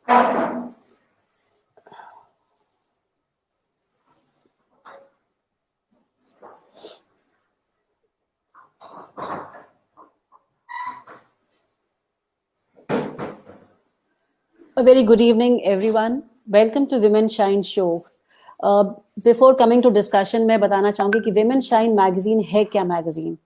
A very good evening, everyone. Welcome to Women Shine Show. Before coming to discussion, मैं बताना चाहूँगी कि Women Shine magazine है क्या मैगजीन?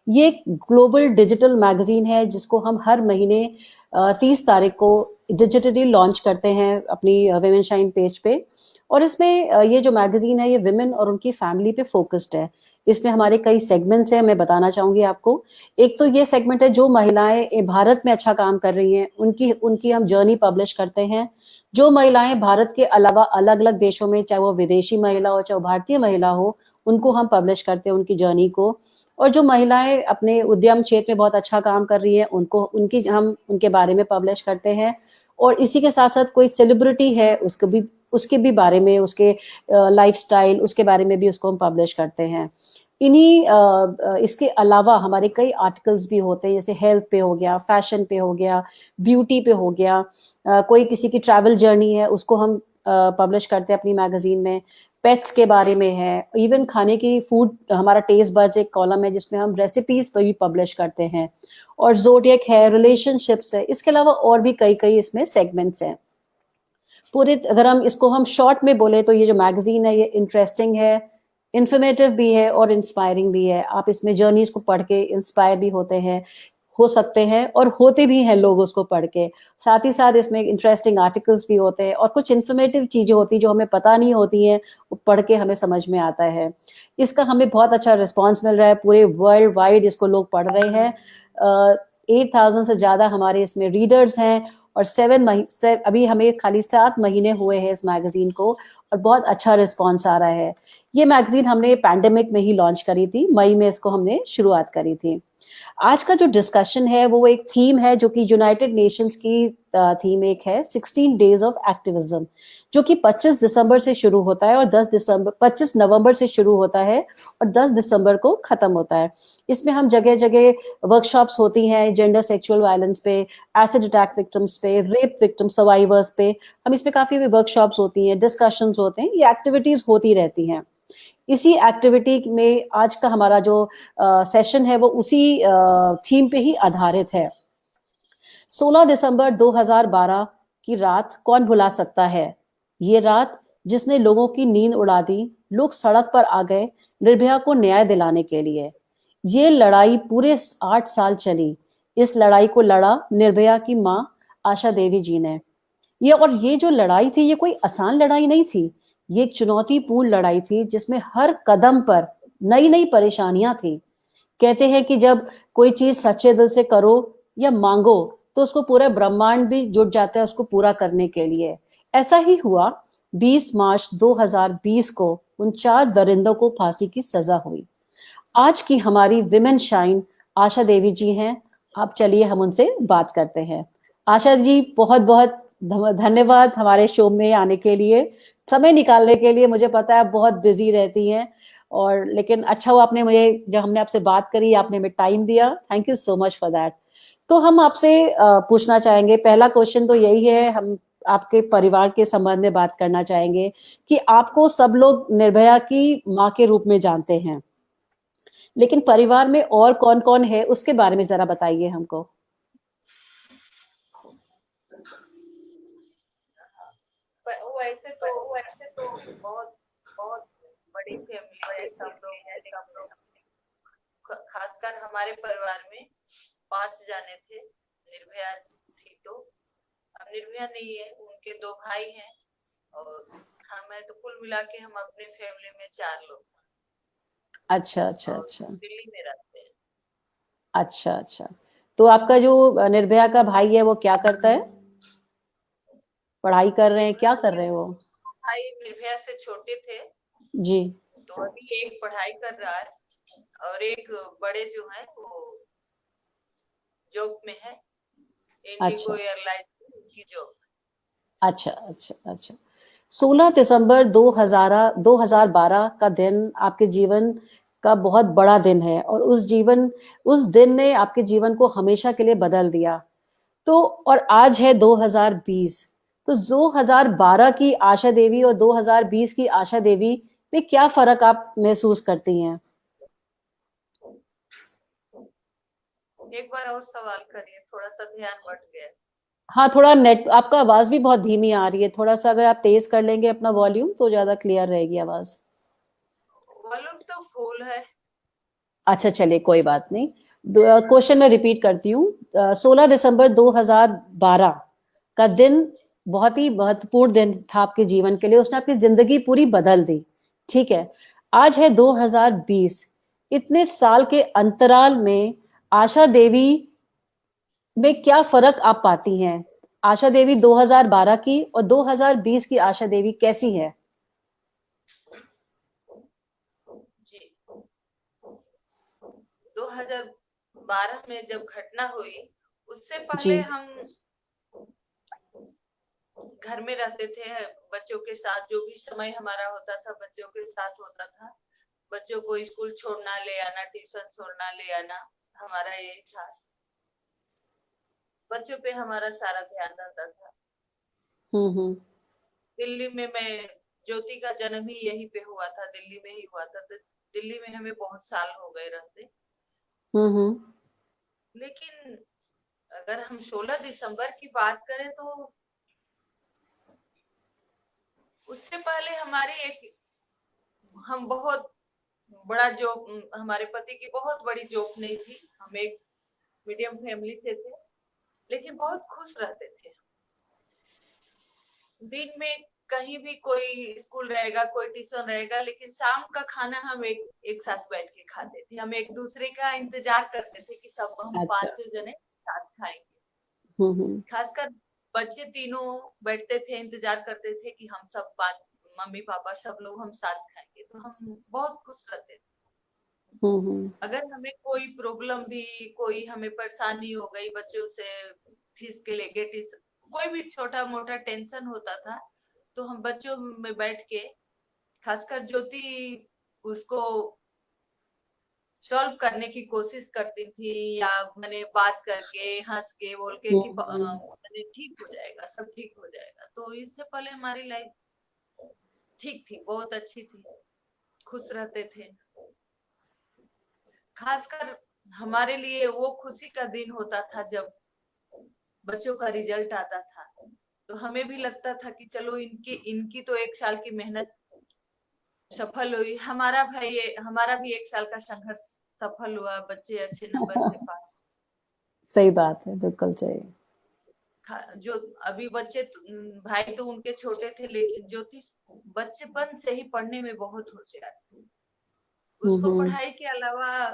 ये एक ग्लोबल डिजिटल मैगजीन है जिसको हम हर महीने 30 तारीख को डिजिटली लॉन्च करते हैं अपनी Women Shine पेज पे। और इसमें ये जो मैगजीन है ये विमेन और उनकी फैमिली पे फोकस्ड है। इसमें हमारे कई सेगमेंट्स हैं, मैं बताना चाहूँगी आपको। एक तो ये सेगमेंट है जो महिलाएं भारत में अच्छा काम कर रही हैं उनकी उनकी हम जर्नी पब्लिश करते हैं। जो महिलाएं भारत के अलावा अलग अलग देशों में, चाहे वो विदेशी महिला हो चाहे वो भारतीय महिला हो, उनको हम पब्लिश करते हैं उनकी जर्नी को। और जो महिलाएं अपने उद्यम क्षेत्र में बहुत अच्छा काम कर रही हैं उनको हम उनके बारे में पब्लिश करते हैं। और इसी के साथ साथ कोई सेलिब्रिटी है उसके भी बारे में, उसके लाइफस्टाइल, उसके बारे में भी उसको हम पब्लिश करते हैं। इसके अलावा हमारे कई आर्टिकल्स भी होते हैं, जैसे हेल्थ पे हो गया, फैशन पे हो गया, ब्यूटी पे हो गया, कोई किसी की ट्रैवल जर्नी है उसको हम पब्लिश करते हैं अपनी मैगजीन में। पेट्स के बारे में है, इवन खाने की फूड, हमारा टेस्ट बड्स एक कॉलम है जिसमें हम रेसिपीज पर भी पब्लिश करते हैं। और जोडियक है, रिलेशनशिप्स है, इसके अलावा और भी कई कई इसमें सेगमेंट्स हैं। पूरे अगर हम शॉर्ट में बोले तो ये जो मैगजीन है ये इंटरेस्टिंग है, इंफॉर्मेटिव भी है और इंस्पायरिंग भी है। आप इसमें जर्नीज को पढ़ के इंस्पायर भी हो सकते हैं और होते भी हैं लोग उसको पढ़ के। साथ ही साथ इसमें इंटरेस्टिंग आर्टिकल्स भी होते हैं और कुछ इन्फॉर्मेटिव चीजें होती हैं जो हमें पता नहीं होती हैं, वो पढ़ के हमें समझ में आता है। इसका हमें बहुत अच्छा रिस्पॉन्स मिल रहा है, पूरे वर्ल्ड वाइड इसको लोग पढ़ रहे हैं। 8,000 से ज्यादा हमारे इसमें रीडर्स हैं और अभी हमें खाली 7 महीने हुए हैं इस मैगजीन को और बहुत अच्छा रिस्पॉन्स आ रहा है। ये मैगजीन हमने पैंडेमिक में ही लॉन्च करी थी, मई में इसको हमने शुरुआत करी थी। आज का जो डिस्कशन है वो एक थीम है जो कि यूनाइटेड नेशंस की थीम एक है, 16 डेज ऑफ एक्टिविज्म, जो कि 25 दिसंबर से शुरू होता है और 25 नवंबर से शुरू होता है और 10 दिसंबर को खत्म होता है। इसमें हम जगह जगह वर्कशॉप्स होती हैं जेंडर सेक्सुअल वायलेंस पे, एसिड अटैक विक्टिम्स पे, रेप विक्टिम सर्वाइवर्स पे। हम इसमें काफी वर्कशॉप्स होती हैं, डिस्कशंस होते हैं, ये एक्टिविटीज होती रहती हैं। इसी एक्टिविटी में आज का हमारा जो सेशन है वो उसी थीम पे ही आधारित है। 16 दिसंबर 2012 की रात कौन भुला सकता है? ये रात जिसने लोगों की नींद उड़ा दी, लोग सड़क पर आ गए निर्भया को न्याय दिलाने के लिए। ये लड़ाई पूरे 8 साल चली। इस लड़ाई को लड़ा निर्भया की माँ आशा देवी जी ने। ये जो लड़ाई थी ये कोई आसान लड़ाई नहीं थी। ये एक चुनौतीपूर्ण लड़ाई थी जिसमें हर कदम पर नई नई परेशानियां थी। कहते हैं कि जब कोई चीज सच्चे दिल से करो या मांगो तो उसको पूरा ब्रह्मांड भी जुट जाता है उसको पूरा करने के लिए। ऐसा ही हुआ। 20 मार्च 2020 को उन 4 दरिंदों को फांसी की सजा हुई। आज की हमारी विमेन शाइन आशा देवी जी हैं। आप चलिए हम उनसे बात करते हैं। आशा जी, बहुत बहुत धन्यवाद हमारे शो में आने के लिए, समय निकालने के लिए। मुझे पता है आप बहुत बिजी रहती हैं और लेकिन अच्छा हुआ आपने मुझे, जब हमने आपसे बात करी आपने हमें टाइम दिया। Thank you so much for that. तो हम आपसे पूछना चाहेंगे, पहला क्वेश्चन तो यही है, हम आपके परिवार के संबंध में बात करना चाहेंगे कि आपको सब लोग निर्भया की माँ के रूप में जानते हैं, लेकिन परिवार में और कौन कौन है उसके बारे में जरा बताइए हमको। वैसे तो बहुत बहुत बड़ी फैमिली है, सब लोग हैं, सब लोग। खासकर हमारे परिवार में 5 जाने थे। निर्भया थी तो अब निर्भया नहीं है, उनके 2 भाई हैं और हमें तो कुल मिला के हम अपने फैमिली में 4 लोग। अच्छा अच्छा अच्छा। दिल्ली में रहते हैं। अच्छा अच्छा। तो आपका जो निर्भया का भाई है वो क्या करता है? पढ़ाई कर रहे हैं, क्या कर रहे हैं वो? भाई निर्भया से छोटे थे जी। तो अभी एक पढ़ाई कर रहा है और एक बड़े जो है वो जॉब में है, इंडिगो अच्छा एयरलाइंस की जॉब। अच्छा अच्छा अच्छा। 16 दिसंबर 2012 का दिन आपके जीवन का बहुत बड़ा दिन है और उस दिन ने आपके जीवन को हमेशा के लिए बदल दिया। तो और आज है 2020, तो 2012 की आशा देवी और 2020 की आशा देवी में क्या फर्क आप महसूस करती हैं? एक बार और सवाल करिए, थोड़ा सा ध्यान बट गया। हाँ, थोड़ा नेट आपका आवाज भी बहुत धीमी आ रही है, थोड़ा सा अगर आप तेज कर लेंगे अपना वॉल्यूम तो ज्यादा क्लियर रहेगी आवाज। वॉल्यूम तो फुल है। अच्छा चलिए कोई बात नहीं। क्वेश्चन मैं रिपीट करती हूँ। 16 दिसंबर 2012 का दिन बहुत ही महत्वपूर्ण दिन था आपके जीवन के लिए, उसने आपकी जिंदगी पूरी बदल दी। ठीक है, आज है 2020। इतने साल के अंतराल में आशा देवी में क्या फर्क आप पाती हैं? आशा देवी 2012 की और 2020 की आशा देवी कैसी है? जी, 2012 में जब घटना हुई, उससे जी। पहले हम घर में रहते थे, बच्चों के साथ जो भी समय हमारा होता था बच्चों के साथ होता था। बच्चों को स्कूल छोड़ना ले आना, ट्यूशन छोड़ना ले आना, हमारा यही था। बच्चों पे हमारा सारा ध्यान रहता था। हम्म। दिल्ली में मैं ज्योति का जन्म ही यहीं पे हुआ था, दिल्ली में ही हुआ था, तो दिल्ली में हमें बहुत साल हो गए रहते। हम्म। लेकिन अगर हम 16 दिसंबर की बात करें तो उससे पहले हमारी एक हम बहुत बड़ा जॉब, हमारे पति की बहुत बड़ी जॉब नहीं थी। हम एक मीडियम फैमिली से थे, लेकिन बहुत खुश रहते थे। दिन में कहीं भी कोई स्कूल रहेगा, कोई ट्यूशन रहेगा, लेकिन शाम का खाना हम एक साथ बैठ के खाते थे। हम एक दूसरे का इंतजार करते थे कि सब हम अच्छा। पांचों जने साथ खाएंगे। हम्म। खासकर बच्चे तीनों बैठते थे, इंतजार करते थे कि हम सब बात, मम्मी पापा सब लोग हम साथ खाएंगे, तो हम बहुत खुश रहते थे। हम्म। अगर हमें कोई प्रॉब्लम भी, कोई हमें परेशानी हो गई बच्चों से, फीस के लेके कोई भी छोटा मोटा टेंशन होता था, तो हम बच्चों में बैठ के, खासकर ज्योति उसको सॉल्व करने की कोशिश करती थी, या मैंने बात करके हंस के बोल के कि हम्म। मैंने ठीक हो जाएगा, सब ठीक हो जाएगा। तो इससे पहले हमारी लाइफ ठीक थी, बहुत अच्छी थी, खुश रहते थे। खासकर हमारे लिए वो खुशी का दिन होता था जब बच्चों का रिजल्ट आता था, तो हमें भी लगता था कि चलो इनकी इनकी तो एक साल की मेहनत सफल हुई, हमारा भी एक साल का संघर्ष सफल हुआ, बच्चे अच्छे नंबर से पास। सही बात है, बिल्कुल सही। जो अभी बच्चे भाई तो उनके छोटे थे, लेकिन ज्योति बच्चेपन से ही पढ़ने में बहुत होशियार थी। उसको हम्म। पढ़ाई के अलावा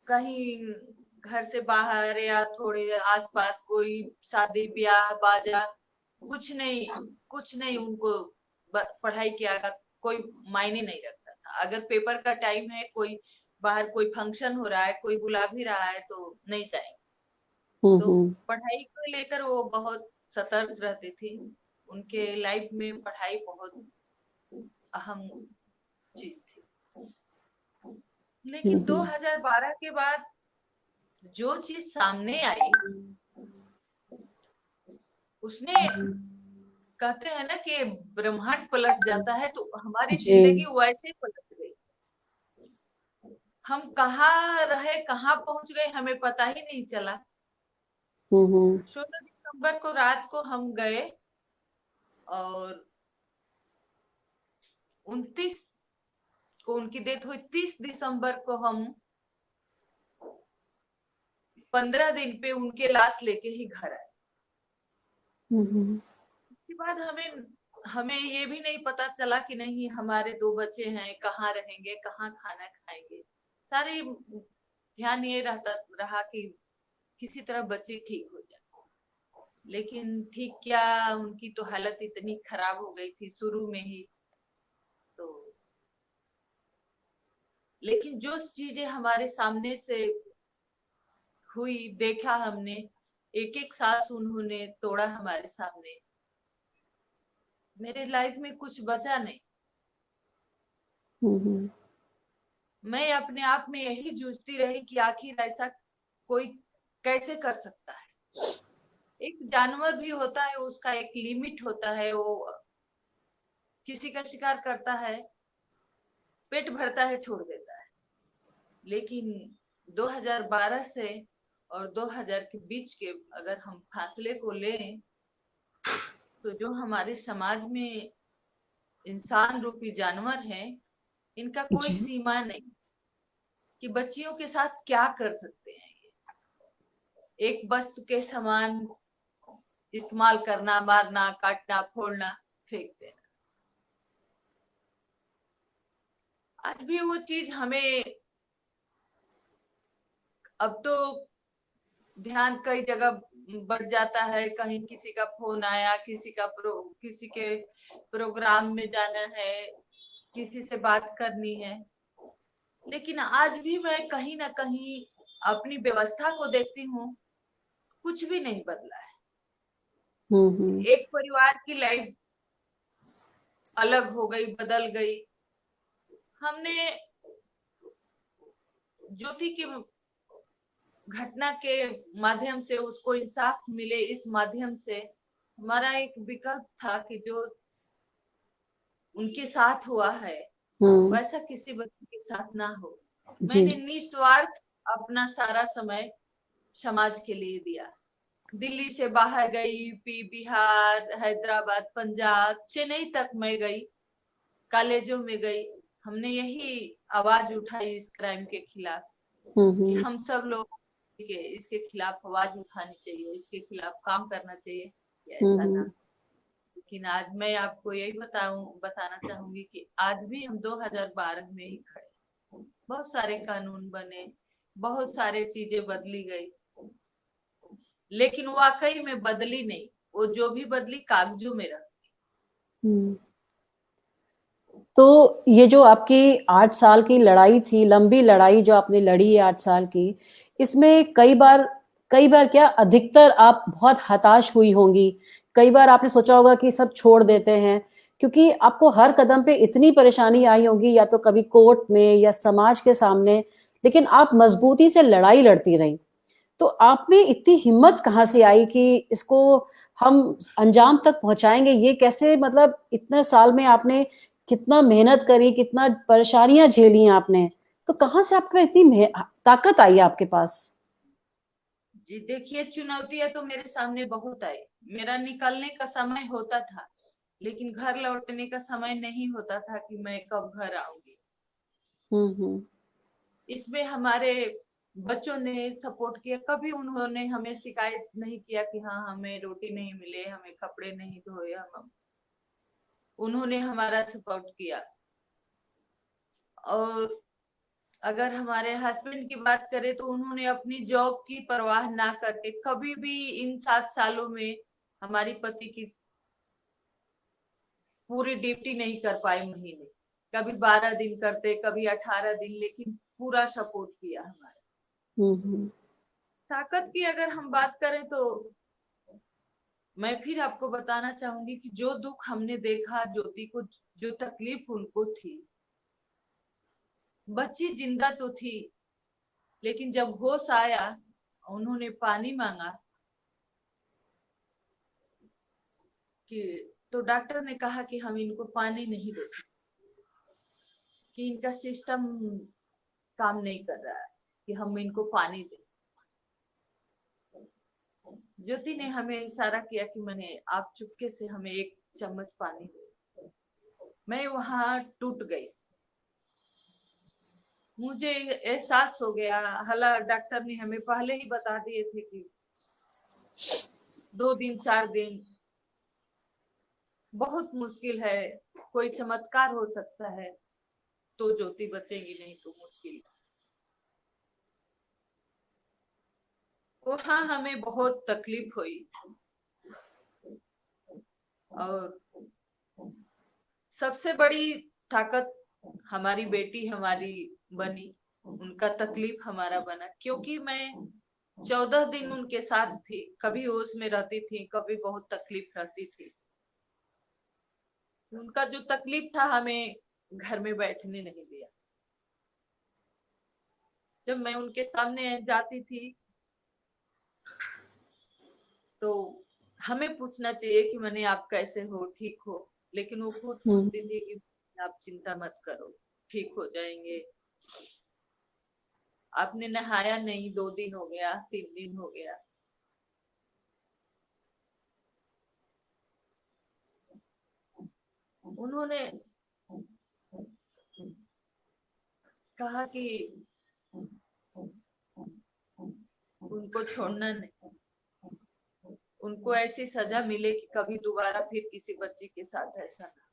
कहीं घर से बाहर या थोड़े आसपास कोई शादी ब्याह बाजा कुछ नहीं उनको पढ़ाई के आगे कोई मायने नहीं रखता था। अगर पेपर का टाइम है, कोई बाहर कोई फंक्शन हो रहा है, कोई बुला भी रहा है तो नहीं जाएंगे। तो हम्म। पढ़ाई को लेकर वो बहुत सतर्क रहती थी। उनके लाइफ में पढ़ाई बहुत अहम चीज थी। लेकिन हम्म। 2012 के बाद जो चीज सामने आई, उसने, कहते हैं ना कि ब्रह्मांड पलट जाता है, तो हमारी जी। जिंदगी वैसे ही पलट गई। हम कहाँ रहे, कहाँ पहुंच गए, हमें पता ही नहीं चला। हम्म। 16 दिसंबर को रात को हम गए, और 29 को उनकी डेथ हुई। 30 दिसंबर को हम 15 दिन पे उनके लाश लेके ही घर आए। हम्म। इसके बाद हमें हमें ये भी नहीं पता चला कि नहीं हमारे दो बच्चे हैं, कहाँ रहेंगे, कहाँ खाना खाएंगे। सारे ध्यान ये रहा कि किसी तरह बच्चे ठीक हो जाए। लेकिन ठीक क्या, उनकी तो हालत इतनी खराब हो गई थी शुरू में ही। तो लेकिन जो चीजें हमारे सामने से हुई, देखा हमने, एक एक सांस उन्होंने तोड़ा हमारे सामने। मेरे लाइफ में कुछ बचा नहीं। हम्म। मैं अपने आप में यही जूझती रही कि आखिर ऐसा कोई कैसे कर सकता है। एक जानवर भी होता है, उसका एक लिमिट होता है। वो किसी का शिकार करता है, पेट भरता है, छोड़ देता है। लेकिन 2012 से और 2000 के बीच के अगर हम फासले को लें, तो जो हमारे समाज में इंसान रूपी जानवर हैं, इनका कोई जी। सीमा नहीं कि बच्चियों के साथ क्या कर सकते हैं। एक वस्तु के समान इस्तेमाल करना, मारना, काटना, फोड़ना, फेंक देना। आज भी वो चीज हमें, अब तो ध्यान कई जगह बढ़ जाता है। कहीं किसी का फोन आया, किसी के प्रोग्राम में जाना है, किसी से बात करनी है। लेकिन आज भी मैं कहीं ना कहीं अपनी व्यवस्था को देखती हूँ, कुछ भी नहीं बदला है। हम्म। एक परिवार की लाइफ अलग हो गई, बदल गई। हमने ज्योति की घटना के माध्यम से उसको इंसाफ मिले, इस माध्यम से हमारा एक विकल्प था कि जो उनके साथ हुआ है हम्म। वैसा किसी बच्चे के साथ ना हो। जी। मैंने निस्वार्थ अपना सारा समय समाज के लिए दिया। दिल्ली से बाहर गई, यूपी, बिहार, हैदराबाद, पंजाब, चेन्नई तक मैं गई, कॉलेजों में गई। हमने यही आवाज उठाई इस क्राइम के खिलाफ कि हम्म। हम सब लोग के इसके खिलाफ आवाज उठानी चाहिए, इसके खिलाफ काम करना चाहिए कि ऐसा ना। हम्म। लेकिन आज मैं आपको यही बताना चाहूंगी कि आज भी हम 2012 में ही खड़े। बहुत सारे कानून बने, बहुत सारे चीजें बदली गई, लेकिन वाकई में बदली नहीं। वो जो भी बदली कागजों में रह। हम्म। तो ये जो आपकी 8 साल की लड़ाई थी, लंबी लड़ाई जो आपने लड़ी है 8 साल की, इसमें कई बार क्या अधिकतर आप बहुत हताश हुई होंगी। कई बार आपने सोचा होगा कि सब छोड़ देते हैं, क्योंकि आपको हर कदम पे इतनी परेशानी आई होगी, या तो कभी कोर्ट में या समाज के सामने, लेकिन आप मजबूती से लड़ाई लड़ती रही। तो आप में इतनी हिम्मत कहाँ से आई कि इसको हम अंजाम तक पहुंचाएंगे? ये कैसे, मतलब इतने साल में आपने कितना मेहनत करी, कितना परेशानियां झेली आपने, तो कहाँ से आपके इतनी ताकत आई आपके पास? जी देखिए, चुनौतियां तो मेरे सामने बहुत आई। मेरा निकलने का समय होता था, लेकिन घर लौटने का समय नहीं होता था कि मैं कब घर आऊंगी। हम्म। इसमें हमारे बच्चों ने सपोर्ट किया। कभी उन्होंने हमें शिकायत नहीं किया कि हाँ हमें रोटी नहीं मिले, हमें कपड़े नहीं धोए। हम उन्होंने हमारा सपोर्ट किया। और अगर हमारे हस्बैंड की बात करें तो उन्होंने अपनी जॉब की परवाह ना करके कभी भी इन 7 सालों में हमारी पति की पूरी ड्यूटी नहीं कर पाए महीने। कभी 12 दिन करते, कभी 18 दिन, लेकिन पूरा सपोर्ट किया हमारा। हम्म। ताकत की अगर हम बात करें तो मैं फिर आपको बताना चाहूंगी कि जो दुख हमने देखा, ज्योति को जो तकलीफ उनको थी, बच्ची जिंदा तो थी, लेकिन जब होश आया, उन्होंने पानी मांगा कि तो डॉक्टर ने कहा कि हम इनको पानी नहीं दे सकते, कि इनका सिस्टम काम नहीं कर रहा है कि हम इनको पानी दें। ज्योति ने हमें इशारा किया कि मैंने आप चुपके से हमें एक चम्मच पानी दे। मैं वहां टूट गई। मुझे एहसास हो गया, हालांकि डॉक्टर ने हमें पहले ही बता दिए थे कि 2 दिन 4 दिन बहुत मुश्किल है, कोई चमत्कार हो सकता है तो ज्योति बचेगी, नहीं तो मुश्किल है। वहां हमें बहुत तकलीफ हुई। और सबसे बड़ी ताकत हमारी बेटी हमारी बनी, उनका तकलीफ हमारा बना। क्योंकि मैं 14 दिन उनके साथ थी, कभी होश में रहती थी, कभी बहुत तकलीफ रहती थी। उनका जो तकलीफ था हमें घर में बैठने नहीं दिया। जब मैं उनके सामने जाती थी तो हमें पूछना चाहिए कि मैंने आप कैसे हो, ठीक हो, लेकिन वो खुद पूछती थी कि आप चिंता मत करो, ठीक हो जाएंगे। आपने नहाया नहीं, 2 दिन हो गया, 3 दिन हो गया। उन्होंने कहा कि उनको छोड़ना नहीं, उनको ऐसी सजा मिले कि कभी दोबारा फिर किसी बच्चे के साथ ऐसा ना।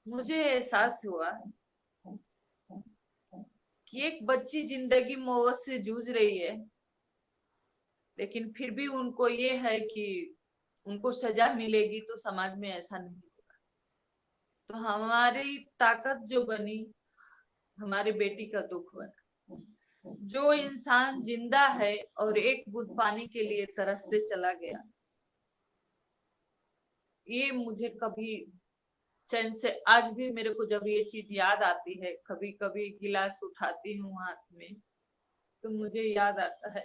मुझे एहसास हुआ कि एक बच्ची जिंदगी मौत से जूझ रही है, लेकिन फिर भी उनको ये है कि उनको सजा मिलेगी तो समाज में ऐसा नहीं होगा। तो हमारी ताकत जो बनी, हमारी बेटी का दुख बना। जो इंसान जिंदा है और एक बूंद पानी के लिए तरसते चला गया, ये मुझे कभी चैन से, आज भी मेरे को जब ये चीज याद आती है, कभी कभी गिलास उठाती हूँ हाथ में, तो मुझे याद आता है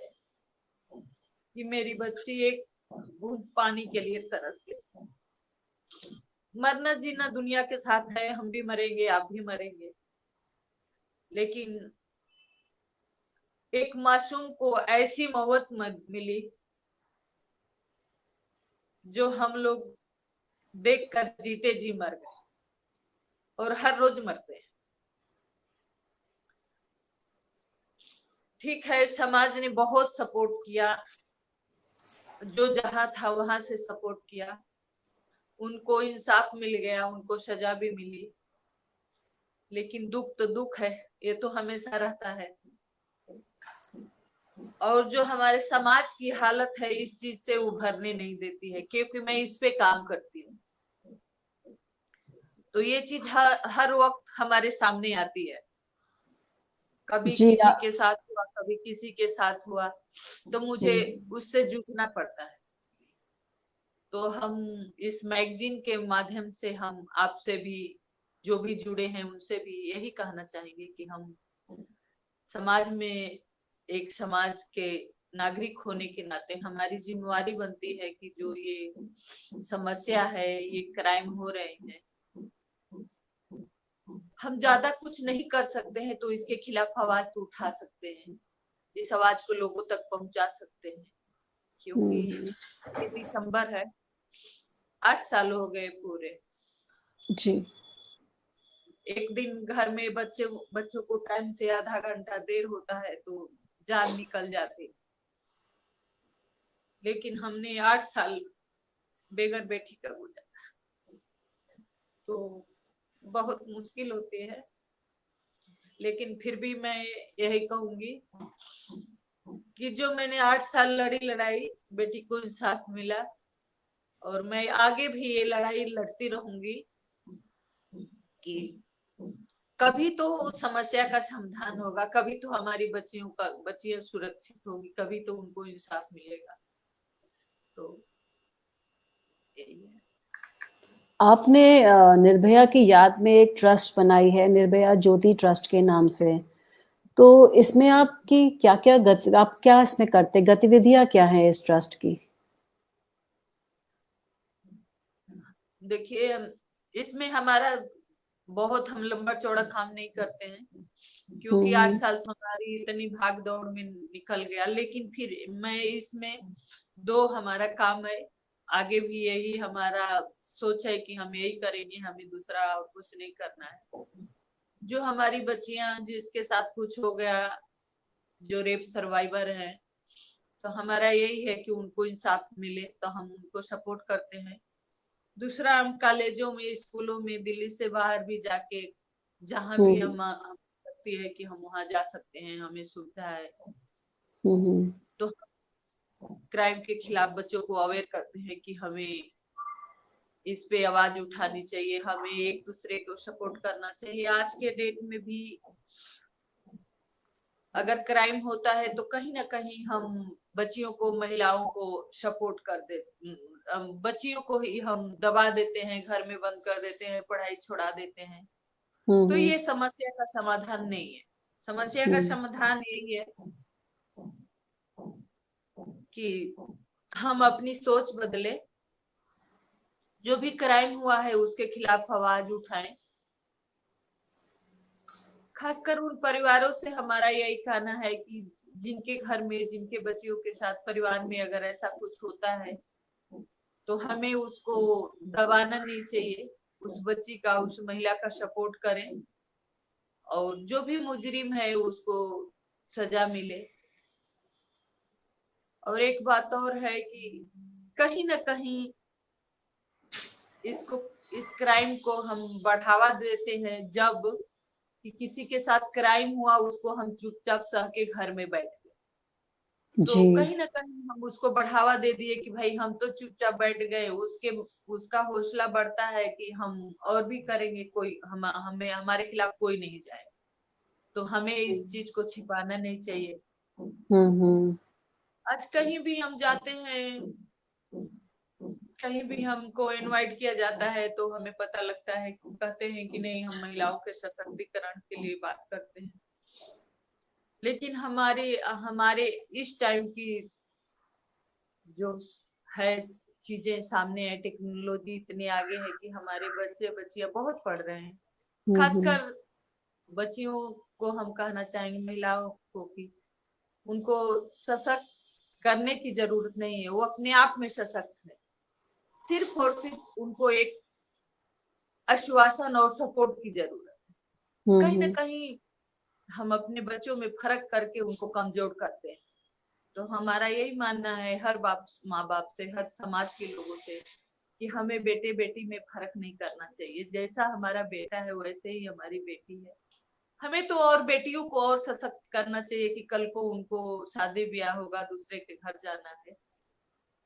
कि मेरी बच्ची एक बूंद पानी के लिए तरस गई। मरना जीना दुनिया के साथ है, हम भी मरेंगे, आप भी मरेंगे, लेकिन एक मासूम को ऐसी मौत मिली जो हम लोग देखकर जीते जी मर गए, और हर रोज मरते हैं। ठीक है, समाज ने बहुत सपोर्ट किया, जो जहां था वहां से सपोर्ट किया, उनको इंसाफ मिल गया, उनको सजा भी मिली, लेकिन दुख तो दुख है, ये तो हमेशा रहता है। और जो हमारे समाज की हालत है, इस चीज से उभरने नहीं देती है, क्योंकि मैं इस पे काम करती हूँ। तो ये चीज हर वक्त हमारे सामने आती है, कभी जी किसी के साथ हुआ, कभी किसी के साथ हुआ, तो मुझे उससे जूझना पड़ता है। तो हम इस मैगजीन के माध्यम से हम आपसे भी, जो भी जुड़े हैं, उनसे भी यही कहना चाहेंगे कि हम समाज में, एक समाज के नागरिक होने के नाते हमारी जिम्मेवारी बनती है कि जो ये समस्या है, ये क्राइम हो रहे हैं, हम ज्यादा कुछ नहीं कर सकते हैं, तो इसके खिलाफ आवाज तो उठा सकते हैं, इस आवाज को लोगों तक पहुंचा सकते हैं। क्योंकि ये दिसंबर है, 8 साल हो गए पूरे। जी एक दिन घर में बच्चों को टाइम से आधा घंटा देर होता है तो जान निकल जाती, लेकिन हमने 8 साल बेगर बेटी का गुजारा, तो बहुत मुश्किल होती है। लेकिन फिर भी मैं यही कहूंगी कि जो मैंने 8 साल लड़ी लड़ाई, बेटी को इंसाफ मिला, और मैं आगे भी ये लड़ाई लड़ती रहूंगी कि कभी तो समस्या का समाधान होगा, कभी तो हमारी बच्चियां सुरक्षित होगी, कभी तो उनको इंसाफ मिलेगा। तो यही है। आपने निर्भया की याद में एक ट्रस्ट बनाई है, निर्भया ज्योति ट्रस्ट के नाम से। तो इसमें आपकी क्या-क्या आप क्या इसमें करते, गतिविधियां क्या हैं इस ट्रस्ट की? देखिए, इसमें हमारा बहुत, हम लंबा चौड़ा काम नहीं करते हैं, क्योंकि 8 साल तो हमारी इतनी भाग दौड़ में निकल गया, लेकिन फिर मैं इसमें दो हमारा काम है, आगे भी यही हमारा सोच है कि हम यही करेंगे, हमें दूसरा और कुछ नहीं करना है। जो हमारी बच्चियां जिसके साथ कुछ हो गया, जो रेप सर्वाइवर है, तो हमारा यही है कि उनको इंसाफ मिले, तो हम उनको सपोर्ट करते हैं। दूसरा, हम कॉलेजों में, स्कूलों में, दिल्ली से बाहर भी जाके, जहां भी हम लगती है कि हम वहां जा सकते हैं, हमें सुविधा है, तो क्राइम के खिलाफ बच्चों को अवेयर करते हैं कि हमें इस पे आवाज उठानी चाहिए, हमें एक दूसरे को सपोर्ट करना चाहिए। आज के डेट में भी अगर क्राइम होता है तो कहीं ना कहीं हम बच्चियों को, महिलाओं को सपोर्ट कर देते, बच्चियों को ही हम दबा देते हैं, घर में बंद कर देते हैं, पढ़ाई छोड़ा देते हैं। तो ये समस्या का समाधान नहीं है। समस्या का समाधान यही है कि हम अपनी सोच बदले, जो भी क्राइम हुआ है उसके खिलाफ आवाज उठाएं। खासकर उन परिवारों से हमारा यही कहना है कि जिनके घर में, जिनके बच्चियों के साथ परिवार में अगर ऐसा कुछ होता है तो हमें उसको दबाना नहीं चाहिए। उस बच्ची का, उस महिला का सपोर्ट करें और जो भी मुजरिम है उसको सजा मिले। और एक बात और है कि कहीं ना कहीं इसको, इस क्राइम को हम बढ़ावा देते हैं जब कि किसी के साथ क्राइम हुआ उसको हम चुपचाप सह के घर में बैठ गए, तो जी। कहीं ना कहीं हम उसको बढ़ावा दे दिए कि भाई हम तो चुपचाप बैठ गए, उसके उसका हौसला बढ़ता है कि हम और भी करेंगे, कोई हमें हमारे खिलाफ कोई नहीं जाए। तो हमें इस चीज को छिपाना नहीं चाहिए। हम्म। आज कहीं भी हम जाते हैं, कहीं भी हमको इनवाइट किया जाता है तो हमें पता लगता है, कहते हैं कि नहीं हम महिलाओं के सशक्तिकरण के लिए बात करते हैं, लेकिन हमारे हमारे इस टाइम की जो है चीजें सामने है, टेक्नोलॉजी इतनी आगे है कि हमारे बच्चे बच्चियां बहुत पढ़ रहे हैं। हम्म। खासकर बच्चियों को हम कहना चाहेंगे, महिलाओं को, कि उनको सशक्त करने की जरूरत नहीं है, वो अपने आप में सशक्त है। सिर्फ और सिर्फ उनको एक आश्वासन और सपोर्ट की जरूरत है। कहीं ना हम्म। कहीं हम अपने बच्चों में फर्क करके उनको कमजोर करते हैं। तो हमारा यही मानना है हर बाप, माँ बाप से, हर समाज के लोगों से, कि हमें बेटे बेटी में फर्क नहीं करना चाहिए। जैसा हमारा बेटा है वैसे ही हमारी बेटी है। हमें तो और बेटियों को और सशक्त करना चाहिए कि कल को उनको शादी ब्याह होगा, दूसरे के घर जाना है,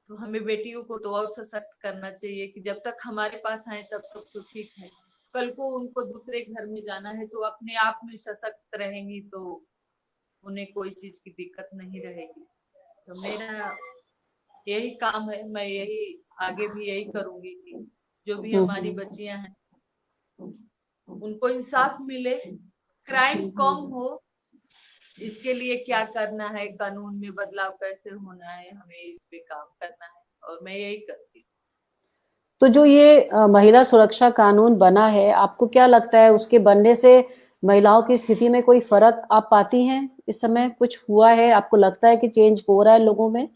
तो हमें बेटियों को तो और सशक्त करना चाहिए कि जब तक हमारे पास आए तब तक तो ठीक है, कल को उनको दूसरे घर में जाना है तो अपने आप में सशक्त रहेंगी, तो उन्हें कोई चीज की दिक्कत नहीं रहेगी। तो मेरा यही काम है, मैं यही आगे भी यही करूंगी कि जो भी हमारी हम्म। बच्चियां हैं उनको इंसाफ मिले, क्राइम कम हो। इसके लिए क्या करना है, कानून में बदलाव कैसे होना है, हमें इस पे काम करना है और मैं यही करती हूँ। तो जो ये महिला सुरक्षा कानून बना है, आपको क्या लगता है उसके बनने से महिलाओं की स्थिति में कोई फर्क आप पाती हैं? इस समय कुछ हुआ है, आपको लगता है कि चेंज हो रहा है लोगों में?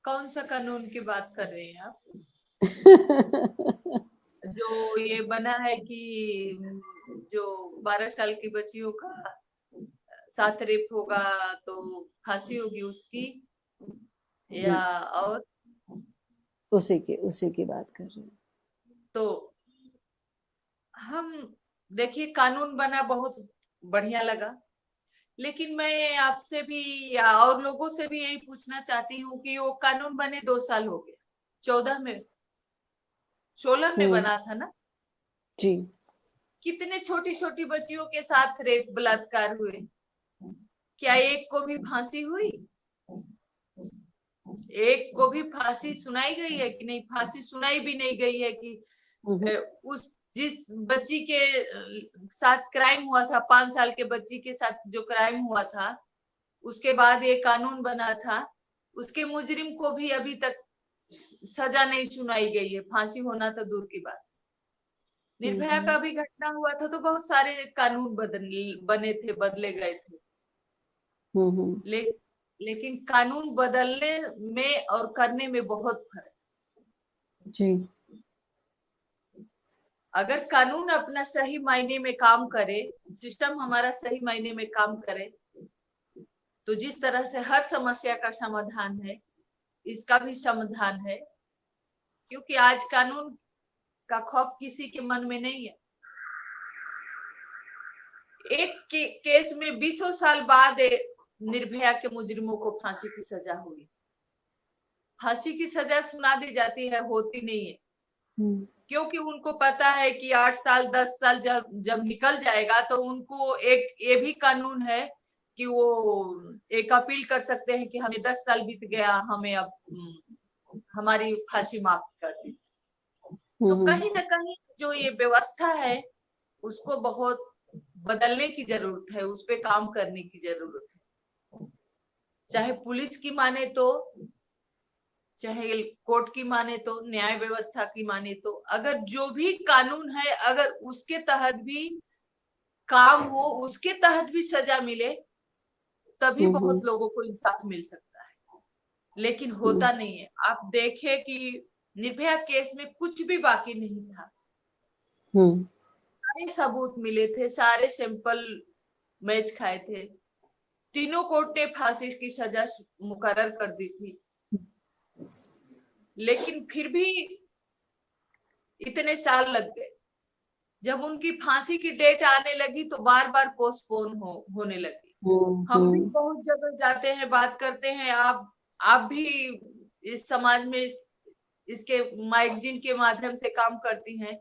कौन सा कानून की बात कर रहे हैं आप? जो ये बना है कि जो 12 साल की बच्चियों का साथ रेप होगा तो फांसी होगी उसकी, या और? उसी की बात कर रहे हैं। तो हम देखिए, कानून बना बहुत बढ़िया लगा, लेकिन मैं आपसे भी या और लोगों से भी यही पूछना चाहती हूँ कि वो कानून बने 2 साल हो गए, 14 में, 16 में हम्म। बना था ना? जी। कितने छोटी छोटी बच्चियों के साथ रेप बलात्कार हुए, क्या एक को भी फांसी हुई? एक को भी फांसी सुनाई गई है कि नहीं? फांसी सुनाई भी नहीं गई है कि हम्म। उस जिस बच्ची के साथ क्राइम हुआ था, 5 साल के बच्ची के साथ जो क्राइम हुआ था, उसके बाद ये कानून बना था, उसके मुजरिम को भी अभी तक सजा नहीं सुनाई गई है, फांसी होना तो दूर की बात। निर्भया का भी घटना हुआ था तो बहुत सारे कानून बने थे, बदले गए थे, हम्म। ले, लेकिन कानून बदलने में और करने में बहुत फर्क। जी। अगर कानून अपना सही मायने में काम करे, सिस्टम हमारा सही मायने में काम करे, तो जिस तरह से हर समस्या का समाधान है, इसका भी समाधान है। क्योंकि आज कानून का खौफ किसी के मन में नहीं है। एक केस में 20 साल बाद निर्भया के मुजरिमों को फांसी की सजा हुई। फांसी की सजा सुना दी जाती है, होती नहीं है, क्योंकि उनको पता है कि 8 साल 10 साल जब जब निकल जाएगा तो उनको एक ये भी कानून है कि वो एक अपील कर सकते हैं कि हमें 10 साल बीत गया, हमें अब हमारी फांसी माफ कर दी। तो कहीं ना कहीं जो ये व्यवस्था है उसको बहुत बदलने की जरूरत है, उस पर काम करने की जरूरत है। चाहे पुलिस की माने तो चाहे कोर्ट की माने तो, न्याय व्यवस्था की माने तो, अगर जो भी कानून है अगर उसके तहत भी काम हो, उसके तहत भी सजा मिले, तभी बहुत लोगों को इंसाफ मिल सकता है। लेकिन होता नहीं है। आप देखे कि निर्भया केस में कुछ भी बाकी नहीं था, सारे सबूत मिले थे, सारे सैंपल मैच खाए थे, तीनों कोर्ट ने फांसी की सजा मुकर्रर कर दी थी, लेकिन फिर भी इतने साल लग गए। जब उनकी फांसी की डेट आने लगी तो बार बार पोस्टपोन होने लगी। हम भी बहुत जगह जाते हैं, बात करते हैं, आप भी इस समाज में इसके मैगजीन के माध्यम से काम करती हैं,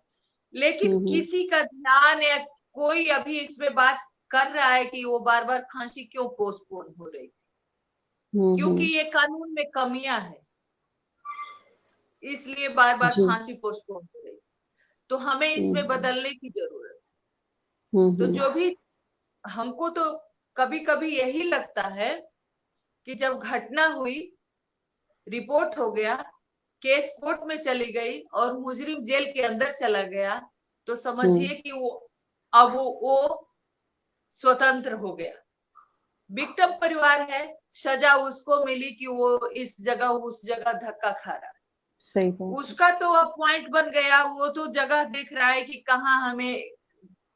लेकिन किसी का ध्यान या कोई अभी इसमें बात कर रहा है कि वो बार बार फांसी क्यों पोस्टपोन हो रही थी? क्योंकि ये कानून में कमियां है, इसलिए बार बार फांसी पोस्टपोन हो रही। तो हमें इसमें बदलने की जरूरत है। तो जो भी हमको तो कभी कभी यही लगता है कि जब घटना हुई, रिपोर्ट हो गया, केस कोर्ट में चली गई और मुजरिम जेल के अंदर चला गया, तो समझिए कि वो स्वतंत्र हो गया। विक्टिम परिवार है, सजा उसको मिली कि वो इस जगह उस जगह धक्का खा रहा है। सही बात। उसका तो अब पॉइंट बन गया, वो तो जगह देख रहा है कि कहाँ हमें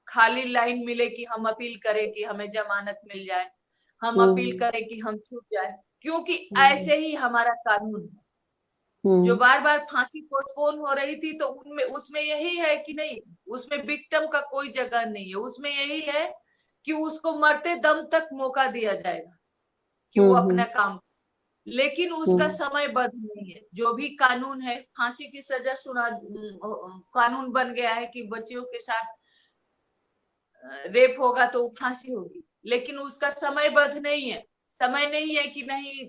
खाली लाइन मिले कि हम अपील करें कि हमें जमानत मिल जाए, हम अपील करें कि हम छूट जाए, क्योंकि ऐसे ही हमारा कानून है। जो बार बार फांसी पोस्टपोन हो रही थी, तो उनमें उसमें यही है कि नहीं, उसमें विक्टिम का कोई जगह नहीं है, उसमें यही है कि उसको मरते दम तक मौका दिया जाएगा कि वो अपना काम, लेकिन उसका समयबद्ध नहीं है। जो भी कानून है, फांसी की सजा कानून बन गया है कि बच्चियों के साथ रेप होगा तो फांसी होगी, लेकिन उसका समयबद्ध नहीं है। समय नहीं है कि नहीं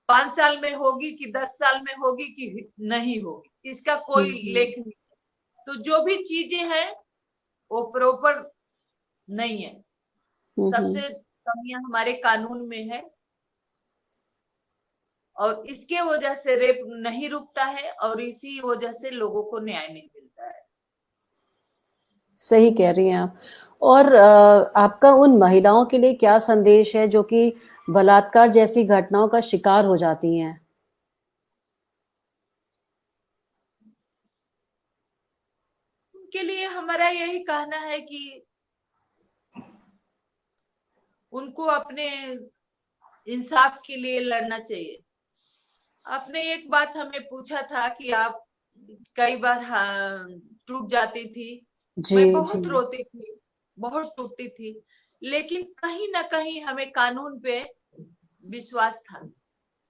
5 साल में होगी कि 10 साल में होगी कि नहीं होगी, इसका कोई लेख नहीं है। तो जो भी चीजें हैं वो प्रॉपर नहीं है। सबसे कमियां हमारे कानून में है, और इसके वजह से रेप नहीं रुकता है, और इसी वजह से लोगों को न्याय नहीं मिलता है। सही कह रही हैं आप। और आपका उन महिलाओं के लिए क्या संदेश है जो कि बलात्कार जैसी घटनाओं का शिकार हो जाती हैं? उनके लिए हमारा यही कहना है कि उनको अपने इंसाफ के लिए लड़ना चाहिए। आपने एक बात हमें पूछा था कि आप कई बार टूट जाती थी। मैं बहुत रोती थी, बहुत टूटती थी, लेकिन कहीं ना कहीं हमें कानून पे विश्वास था।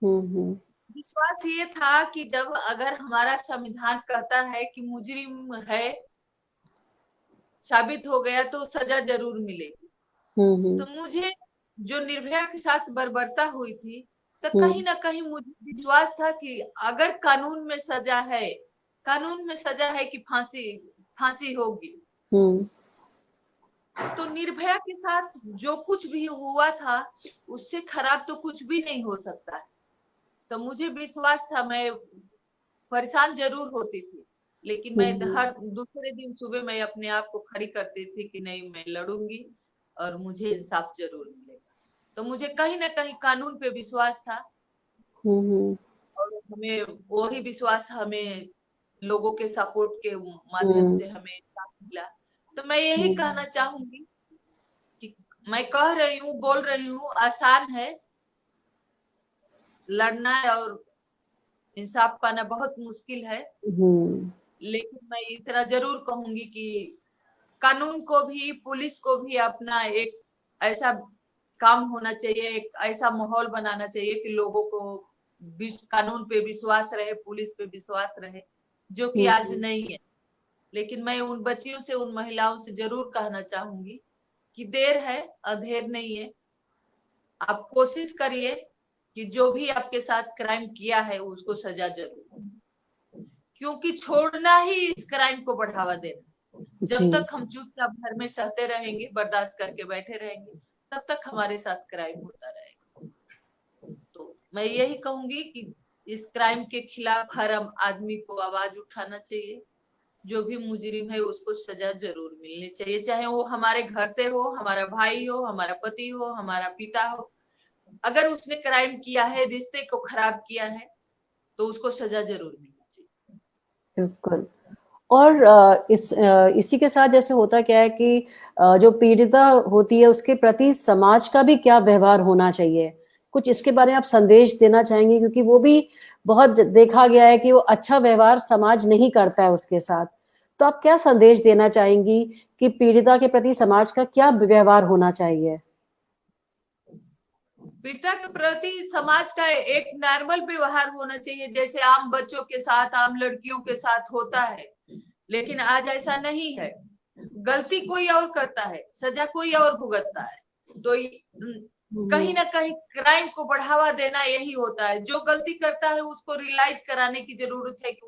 विश्वास ये था कि जब अगर हमारा संविधान कहता है कि मुजरिम है, साबित हो गया तो सजा जरूर मिलेगी। तो मुझे जो निर्भया के साथ बर्बरता हुई थी, तो कहीं ना कहीं मुझे विश्वास था कि अगर कानून में सजा है, कानून में सजा है कि फांसी होगी, तो निर्भया के साथ जो कुछ भी हुआ था उससे खराब तो कुछ भी नहीं हो सकता है। तो मुझे विश्वास था, मैं परेशान जरूर होती थी, लेकिन मैं हर दूसरे दिन सुबह मैं अपने आप को खड़ी करती थी कि नहीं, मैं लड़ूंगी और मुझे इंसाफ जरूर मिलेगा। तो मुझे कहीं ना कहीं कानून पे विश्वास था, और हमें वही विश्वास हमें लोगों के सपोर्ट के माध्यम से हमें इंसाफ मिला। तो मैं यही कहना चाहूंगी कि मैं कह रही हूँ, बोल रही हूँ, आसान है लड़ना और इंसाफ पाना बहुत मुश्किल है, लेकिन मैं इतना जरूर कहूंगी कि कानून को भी, पुलिस को भी अपना एक ऐसा काम होना चाहिए, एक ऐसा माहौल बनाना चाहिए कि लोगों को कानून पे विश्वास रहे, पुलिस पे विश्वास रहे, जो कि आज नहीं है। लेकिन मैं उन बच्चियों से, उन महिलाओं से जरूर कहना चाहूंगी कि देर है, अधेर नहीं है। आप कोशिश करिए कि जो भी आपके साथ क्राइम किया है उसको सजा जरूर, क्योंकि छोड़ना ही इस क्राइम को बढ़ावा देना। जब तक हम चुपचाप घर में सहते रहेंगे, बर्दाश्त करके बैठे रहेंगे, तब तक हमारे साथ क्राइम होता रहेगा। तो मैं यही कहूंगी कि इस क्राइम के खिलाफ हर आदमी को आवाज उठाना चाहिए। जो भी मुजरिम है उसको सजा जरूर मिलनी चाहिए, चाहे वो हमारे घर से हो, हमारा भाई हो, हमारा पति हो, हमारा पिता हो। अगर उसने क्राइम किया है, रिश्ते को खराब किया है, तो उसको सजा जरूर मिलनी चाहिए। बिल्कुल। और इसी के साथ जैसे होता क्या है कि जो पीड़िता होती है उसके प्रति समाज का भी क्या व्यवहार होना चाहिए, कुछ इसके बारे में आप संदेश देना चाहेंगे? क्योंकि वो भी बहुत देखा गया है कि वो अच्छा व्यवहार समाज नहीं करता है उसके साथ। तो आप क्या संदेश देना चाहेंगी कि पीड़िता के प्रति समाज का क्या व्यवहार होना चाहिए? पीड़िता के प्रति समाज का एक नॉर्मल व्यवहार होना चाहिए, जैसे आम बच्चों के साथ, आम लड़कियों के साथ होता है। लेकिन आज ऐसा नहीं है। गलती कोई और करता है, सजा कोई और भुगतता है। तो कहीं ना कहीं क्राइम को बढ़ावा देना यही होता है। जो गलती करता है उसको रियलाइज कराने की जरूरत है कि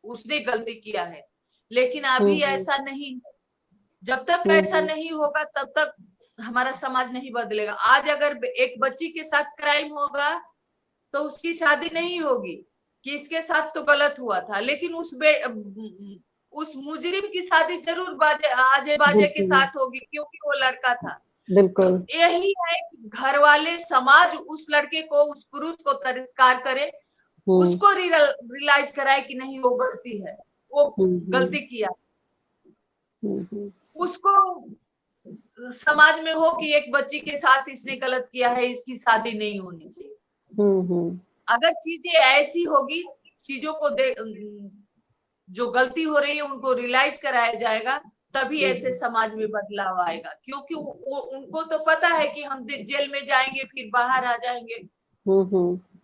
उसने गलती किया है। लेकिन अभी ऐसा नहीं है। जब तक ऐसा नहीं होगा तब तक हमारा समाज नहीं बदलेगा। आज अगर एक बच्ची के साथ क्राइम होगा तो उसकी शादी नहीं होगी कि इसके साथ तो गलत हुआ था, लेकिन उस मुजरिम की शादी जरूर आजे बाजे के साथ होगी, क्योंकि वो लड़का था। बिल्कुल। तो यही है कि घर वाले, समाज उस लड़के को, उस पुरुष को तिरस्कार करे, उसको रियलाइज कराए कि नहीं वो गलती है, वो गलती किया। उसको समाज में हो कि एक बच्ची के साथ इसने गलत किया है, इसकी शादी नहीं होनी चाहिए। अगर चीजें ऐसी होगी, चीजों को जो गलती हो रही है उनको रियलाइज कराया जाएगा, तभी ऐसे समाज में बदलाव आएगा। क्योंकि उनको तो पता है कि हम जेल में जाएंगे फिर बाहर आ जाएंगे।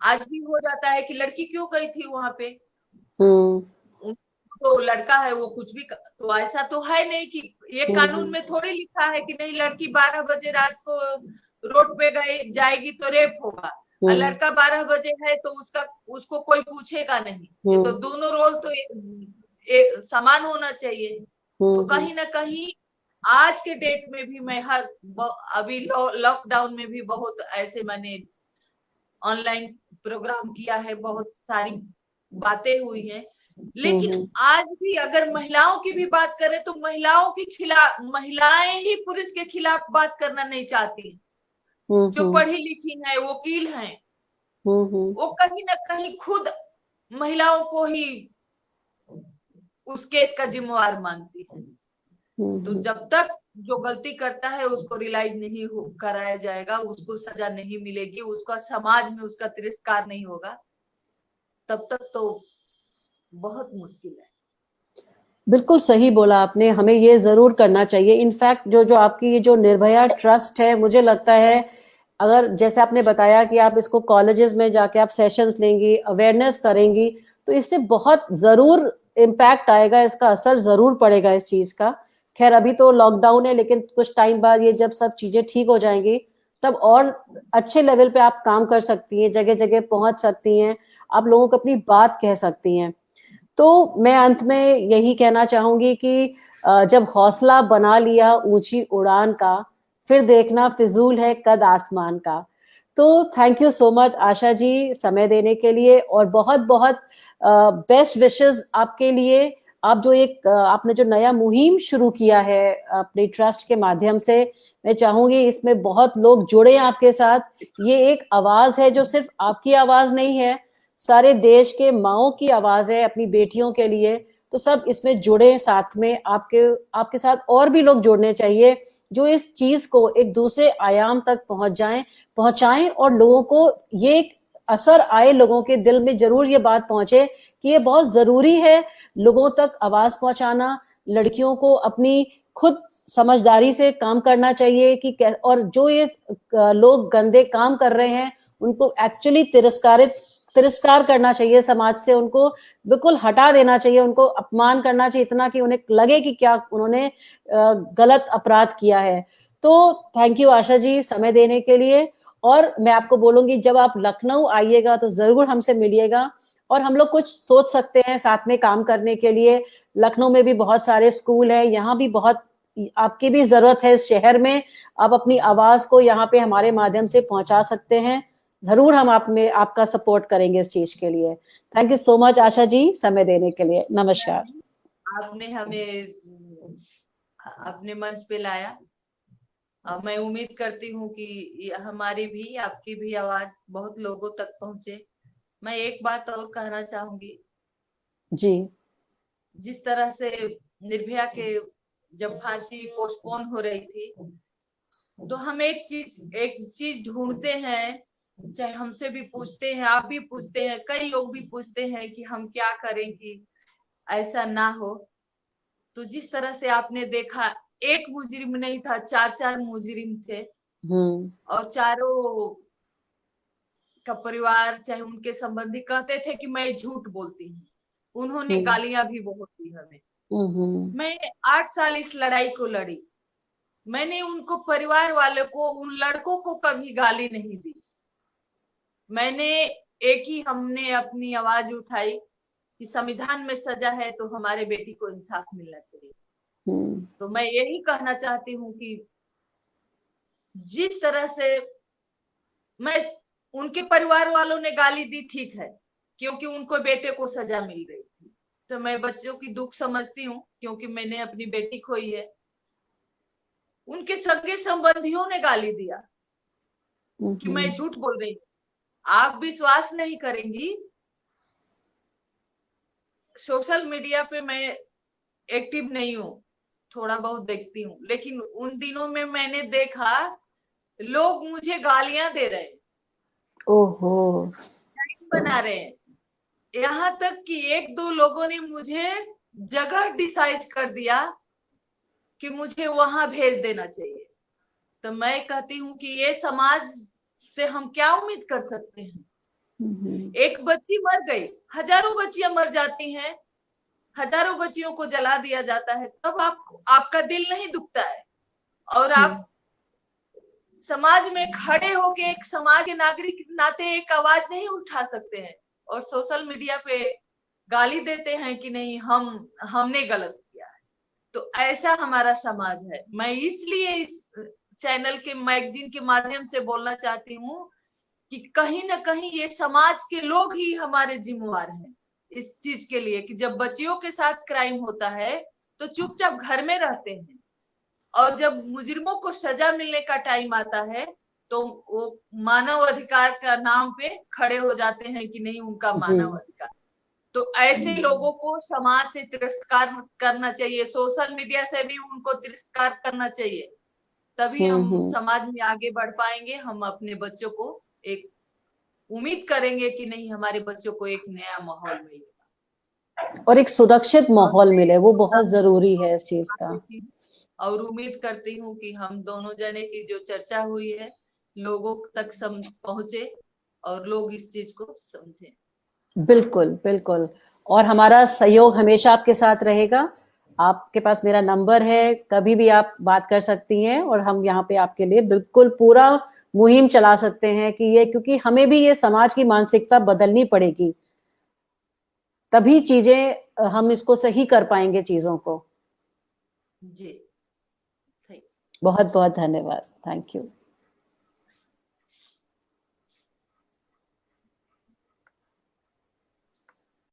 आज भी हो जाता है कि लड़की क्यों गई थी वहां पे, तो लड़का है वो कुछ भी तो ऐसा तो है नहीं कि ये कानून में थोड़ी लिखा है कि नहीं लड़की 12 बजे रात को रोड पे जाएगी तो रेप होगा, और लड़का 12 बजे है तो उसको कोई पूछेगा नहीं। ये तो दोनों रोल तो समान होना चाहिए। तो कहीं ना कहीं आज के डेट में भी मैं अभी लॉकडाउन में भी बहुत ऐसे मैंने ऑनलाइन प्रोग्राम किया है, बहुत सारी बातें हुई हैं। लेकिन आज भी अगर महिलाओं की भी बात करें तो महिलाओं के खिलाफ, महिलाएं ही पुरुष के खिलाफ बात करना नहीं चाहती। जो पढ़ी लिखी है, वकील हैं, वो कहीं ना कहीं खुद महिलाओं को ही उस केस का जिम्मेवार मानती है। तो जब तक जो गलती करता है उसको रियलाइज नहीं कराया जाएगा, उसको सजा नहीं मिलेगी, उसका समाज में उसका तिरस्कार नहीं होगा, तब तक तो बहुत मुश्किल है। बिल्कुल सही बोला आपने, हमें ये जरूर करना चाहिए। इनफैक्ट जो जो आपकी जो निर्भया ट्रस्ट है, मुझे लगता है अगर जैसे आपने बताया कि आप इसको कॉलेजेस में जाके आप सेशंस लेंगी, अवेयरनेस करेंगी, तो इससे बहुत जरूर इम्पैक्ट आएगा, इसका असर जरूर पड़ेगा इस चीज का। खैर अभी तो लॉकडाउन है, लेकिन कुछ टाइम बाद ये जब सब चीजें ठीक हो जाएंगी तब और अच्छे लेवल पे आप काम कर सकती हैं, जगह जगह पहुंच सकती हैं, आप लोगों को अपनी बात कह सकती हैं। तो मैं अंत में यही कहना चाहूंगी कि जब हौसला बना लिया ऊंची उड़ान का, फिर देखना फिजूल है कद आसमान का। तो thank you so much Asha ji समय देने के लिए, और बहुत बहुत बेस्ट विशेस आपके लिए। आप जो आपने जो नया मुहिम शुरू किया है अपने ट्रस्ट के माध्यम से, मैं चाहूंगी इसमें बहुत लोग जुड़े आपके साथ। ये एक आवाज है जो सिर्फ आपकी आवाज नहीं है, सारे देश के माओं की आवाज है अपनी बेटियों के लिए। तो सब इसमें जुड़े साथ में, आपके साथ और भी लोग जुड़ने चाहिए जो इस चीज को एक दूसरे आयाम तक पहुंचाएं, और लोगों को ये असर आए, लोगों के दिल में जरूर ये बात पहुंचे कि ये बहुत जरूरी है लोगों तक आवाज पहुंचाना। लड़कियों को अपनी खुद समझदारी से काम करना चाहिए कि और जो ये लोग गंदे काम कर रहे हैं उनको एक्चुअली तिरस्कार करना चाहिए समाज से, उनको बिल्कुल हटा देना चाहिए, उनको अपमान करना चाहिए इतना कि उन्हें लगे कि क्या उन्होंने गलत अपराध किया है। तो थैंक यू आशा जी समय देने के लिए। और मैं आपको बोलूंगी जब आप लखनऊ आइएगा तो जरूर हमसे मिलिएगा, और हम लोग कुछ सोच सकते हैं साथ में काम करने के लिए। लखनऊ में भी बहुत सारे स्कूल हैं, यहाँ भी बहुत आपकी भी जरूरत है इस शहर में, आप अपनी आवाज को यहाँ पे हमारे माध्यम से पहुंचा सकते हैं। जरूर हम आप में आपका सपोर्ट करेंगे इस चीज के लिए। Thank you so much Asha ji, समय देने के लिए। नमस्कार। आपने हमें अपने मंच पे लाया। मैं उम्मीद करती हूँ कि हमारी भी आपकी भी आवाज बहुत लोगों तक पहुंचे। मैं एक बात और कहना चाहूंगी। जी। जिस तरह से निर्भया के जब फांसी पोस्टपोन हो रही थी, तो हम एक चीज ढूंढते हैं, चाहे हमसे भी पूछते हैं, आप भी पूछते हैं, कई लोग भी पूछते हैं कि हम क्या करें कि ऐसा ना हो। तो जिस तरह से आपने देखा, एक मुजरिम नहीं था, चार चार मुजरिम थे, और चारों का परिवार चाहे उनके संबंधी कहते थे कि मैं झूठ बोलती हूँ। उन्होंने गालियां भी बहुत दी हमें। मैं 8 साल इस लड़ाई को लड़ी। मैंने उनको परिवार वाले को, उन लड़कों को कभी गाली नहीं दी। मैंने एक ही हमने अपनी आवाज उठाई कि संविधान में सजा है तो हमारे बेटी को इंसाफ मिलना चाहिए। तो मैं यही कहना चाहती हूँ कि जिस तरह से मैं, उनके परिवार वालों ने गाली दी, ठीक है, क्योंकि उनको बेटे को सजा मिल गई थी। तो मैं बच्चों की दुख समझती हूँ, क्योंकि मैंने अपनी बेटी खोई है। उनके सगे संबंधियों ने गाली दिया कि मैं झूठ बोल रही हूँ। आप विश्वास नहीं करेंगी, सोशल मीडिया पे मैं एक्टिव नहीं हूँ, थोड़ा बहुत देखती हूँ, लेकिन उन दिनों में मैंने देखा लोग मुझे गालियां दे रहे हैं, ओहो, बना रहे हैं। यहाँ तक कि एक दो लोगों ने मुझे जगह डिसाइड कर दिया कि मुझे वहां भेज देना चाहिए। तो मैं कहती हूँ कि ये समाज से हम क्या उम्मीद कर सकते हैं। एक बच्ची मर गई, हजारों बच्चियां मर जाती हैं, हजारों बच्चियों को जला दिया जाता है, तब आपका दिल नहीं दुखता है, और आप समाज में खड़े होके एक समाज के नागरिक नाते एक आवाज नहीं उठा सकते हैं, और सोशल मीडिया पे गाली देते हैं कि नहीं हमने गलत किया है। तो ऐसा हमारा समाज है। मैं इसलिए इस चैनल के मैगजीन के माध्यम से बोलना चाहती हूँ कि कहीं ना कहीं ये समाज के लोग ही हमारे जिम्मेवार हैं इस चीज के लिए, कि जब बच्चियों के साथ क्राइम होता है तो चुपचाप घर में रहते हैं, और जब मुजरिमों को सजा मिलने का टाइम आता है तो वो मानव अधिकार का नाम पे खड़े हो जाते हैं कि नहीं उनका मानव अधिकार। तो ऐसे लोगों को समाज से तिरस्कार करना चाहिए, सोशल मीडिया से भी उनको तिरस्कार करना चाहिए, तभी हम समाज में आगे बढ़ पाएंगे। हम अपने बच्चों को एक उम्मीद करेंगे कि नहीं हमारे बच्चों को एक नया माहौल मिलेगा और एक सुरक्षित माहौल मिले, वो बहुत जरूरी है इस चीज का। और उम्मीद करती हूँ कि हम दोनों जने की जो चर्चा हुई है लोगों तक पहुंचे और लोग इस चीज को समझें। बिल्कुल बिल्कुल, और हमारा सहयोग हमेशा आपके साथ रहेगा। आपके पास मेरा नंबर है, कभी भी आप बात कर सकती हैं, और हम यहाँ पे आपके लिए बिल्कुल पूरा मुहिम चला सकते हैं कि ये, क्योंकि हमें भी ये समाज की मानसिकता बदलनी पड़ेगी, तभी चीजें हम इसको सही कर पाएंगे चीजों को। जी, बहुत बहुत धन्यवाद, थैंक यू।